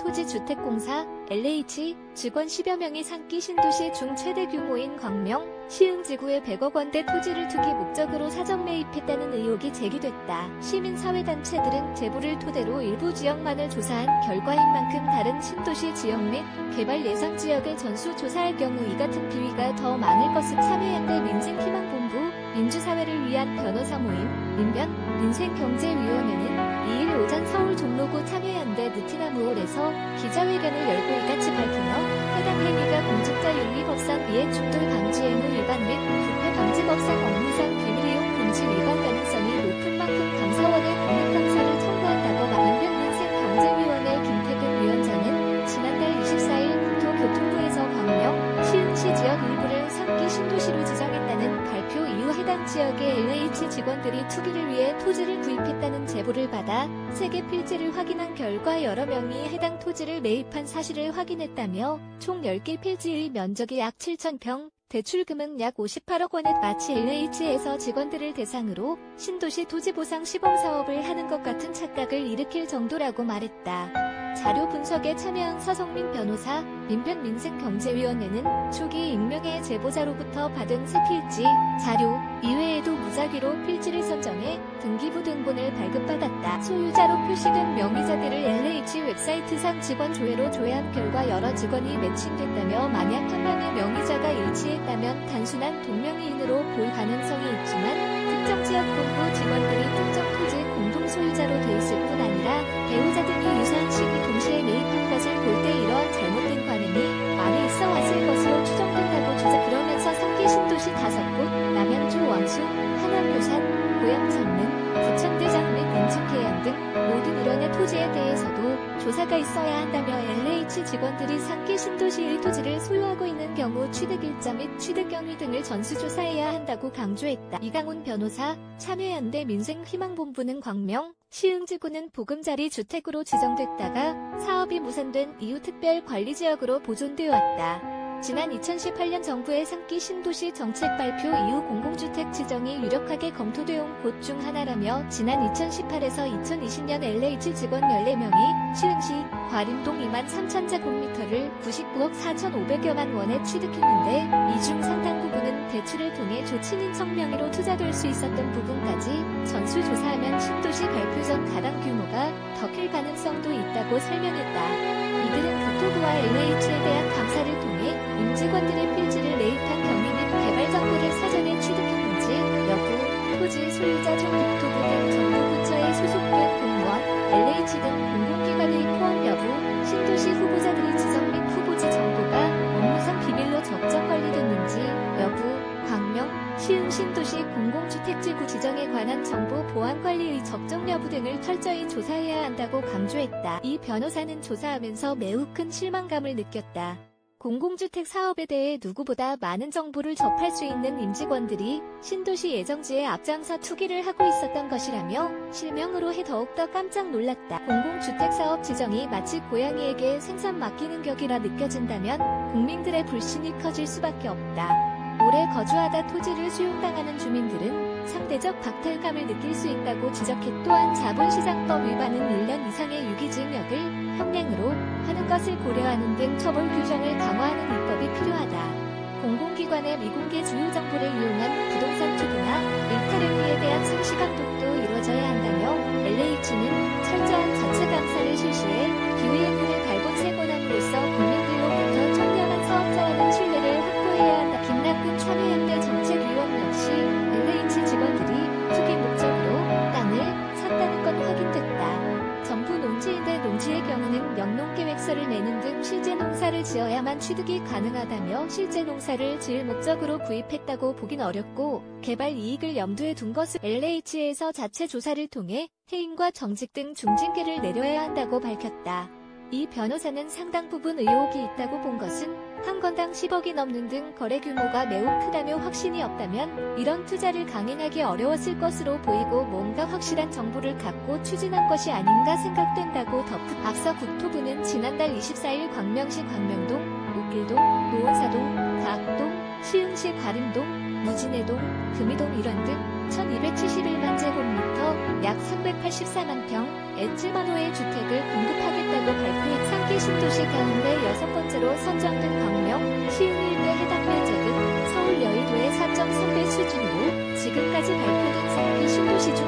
토지주택공사 LH 직원 10여 명이 상기 신도시 중 최대 규모인 광명, 시흥지구에 100억 원대 토지를 투기 목적으로 사전 매입했다는 의혹이 제기됐다. 시민사회단체들은 제보를 토대로 일부 지역만을 조사한 결과인 만큼 다른 신도시 지역 및 개발 예상 지역을 전수조사할 경우 이 같은 비위가 더 많을 것을 참여연대 민생희망본부 민주사회를 위한 변호사 모임 민변 민생경제위원회는 2일 오전 서울 종로구 참여연대 느티나무홀에서 기자회견을 열고 이같이 밝히며 해당 행위가 공직자윤리법상 이해충돌 방지 의무 위반 및 부패방지법상 업무상 비밀이용 금지 위반 가능성이 높은 만큼 감사원에 공익감사를 청구한다고 민변 민생경제위원회 김태근 위원장은 지난달 24일 국토교통부에서 광명, 시흥시 지역 일부를 상기 신도시로 지정했다는 발표 이후 해당 지역의 LH 직원들이 투기를 위해 토지를 구입했다는 제보를 받아 세계 필지를 확인한 결과 여러 명이 해당 토지를 매입한 사실을 확인했다며 총 10개 필지의 면적이 약 7,000평, 대출금은 약 58억 원에 마치 LH에서 직원들을 대상으로 신도시 토지보상 시범사업을 하는 것 같은 착각을 일으킬 정도라고 말했다. 자료 분석에 참여한 서성민 변호사, 민변 민생경제위원회는 초기 익명의 제보자로부터 받은 새 필지, 자료 이외에도 무작위로 필지를 선정해 등기부 등본을 발급받았다. 소유자로 표시된 명의자들을 LH 웹사이트상 직원 조회로 조회한 결과 여러 직원이 매칭됐다며 만약 한 명의 명의자가 일치했다면 단순한 동명이인으로 볼 가능성이 있지만 특정 지역 본부 직원들이 특정 토지 공동소유자로 돼 있을 뿐 아니라 배우자 등이 유사한 시기 동시에 매입한 것을 볼 때 이러한 잘못된 관행이 많이 있어 왔을 것으로 추정된다고 주장. 그러면서 상기 신도시 5곳, 남양주 원수, 하남 요산, 고양 전릉, 부천대장 및 인천계양 등 모든 일원의 토지에 대해서도 조사가 있어야 한다며 LH 직원들이 상기 신도시의 토지를 소유하고 있는 경우 취득일자 및 취득경위 등을 전수조사해야 한다고 강조했다. 이강훈 변호사, 참여연대 민생희망본부는 광명, 시흥지구는 보금자리 주택으로 지정됐다가 사업이 무산된 이후 특별관리지역으로 보존되어 왔다. 지난 2018년 정부의 상기 신도시 정책 발표 이후 공공주택 지정이 유력하게 검토되어온 곳 중 하나라며 지난 2018에서 2020년 LH 직원 14명이 시흥시 과림동 23,000제곱미터를 99억 4,500여만 원에 취득했는데 이 중 상당 부분은 대출을 통해 조친인척 명의로 투자될 수 있었던 부분까지 전수조사하면 신도시 발표 전 가당 규모가 더 클 가능성도 있다고 설명했다. 이들은 국토부와 LH에 대한 감사를 통해 임직원들의 필지를 매입한 경위 및 개발 정보를 사전에 취득했는지 여부, 토지 소유자 중 국토부 등 정부 부처에 소속된 공무원, LH 등 공공기관의 포함 여부, 신도시 후보자들의 지정 및 후보지 정보가 업무상 비밀로 적정 관리됐는지 여부, 광명, 시흥 신도시 공공주택지구 지정에 관한 정보 보안 관리의 적정 여부 등을 철저히 조사해야 한다고 강조했다. 이 변호사는 조사하면서 매우 큰 실망감을 느꼈다. 공공주택 사업에 대해 누구보다 많은 정보를 접할 수 있는 임직원들이 신도시 예정지에 앞장서 투기를 하고 있었던 것이라며 실명으로 해 더욱더 깜짝 놀랐다. 공공주택 사업 지정이 마치 고양이에게 생선 맡기는 격이라 느껴진다면 국민들의 불신이 커질 수밖에 없다. 오래 거주하다 토지를 수용당하는 주민들은 상대적 박탈감을 느낄 수 있다고 지적해 또한 자본시장법 위반은 1년 이상의 유기징역을 형량으로 하는 것을 고려하는 등 처벌 규정을 강화하는 입법이 필요하다. 공공기관의 미공개 주요 정보를 이용한 부동산 투기나 일탈 행위에 대한 상시 감독도 이루어져야 한다며 LH는 철저한 자체 감사를 실시해 비위 행위를 발본세곤함으로써 국민들로부터 청렴한 사업자라는 신뢰를 확보해야 한다. 김남근 참여연대 정책위원 역시 LH 직원들이 투기 목적으로 땅을 샀다는 건 확인됐다. 정부 농지인데 농지의 경우는 영농계획서를 내는 등 실제 농사를 지어야만 취득이 가능하다며 실제 농사를 지을 목적으로 구입했다고 보긴 어렵고 개발 이익을 염두에 둔 것을 LH에서 자체 조사를 통해 해임과 정직 등 중징계를 내려야 한다고 밝혔다. 이 변호사는 상당 부분 의혹이 있다고 본 것은 한 건당 10억이 넘는 등 거래 규모가 매우 크다며 확신이 없다면 이런 투자를 강행하기 어려웠을 것으로 보이고 뭔가 확실한 정보를 갖고 추진한 것이 아닌가 생각된다고 덧붙. 앞서 국토부는 지난달 24일 광명시 광명동, 옥길동, 노원사동, 가학동, 시흥시 과림동, 무진해동, 금이동 일원 등 1271만 제곱미터 약 384만 평, 7만 호의 주택을 공급하겠다고 발표했. 상기 상기 신도시 가운데 6번째로 선정된 광명, 시흥 일대 해당 면적은 서울 여의도의 4.3배 수준으로 지금까지 발표된 상기 신도시 중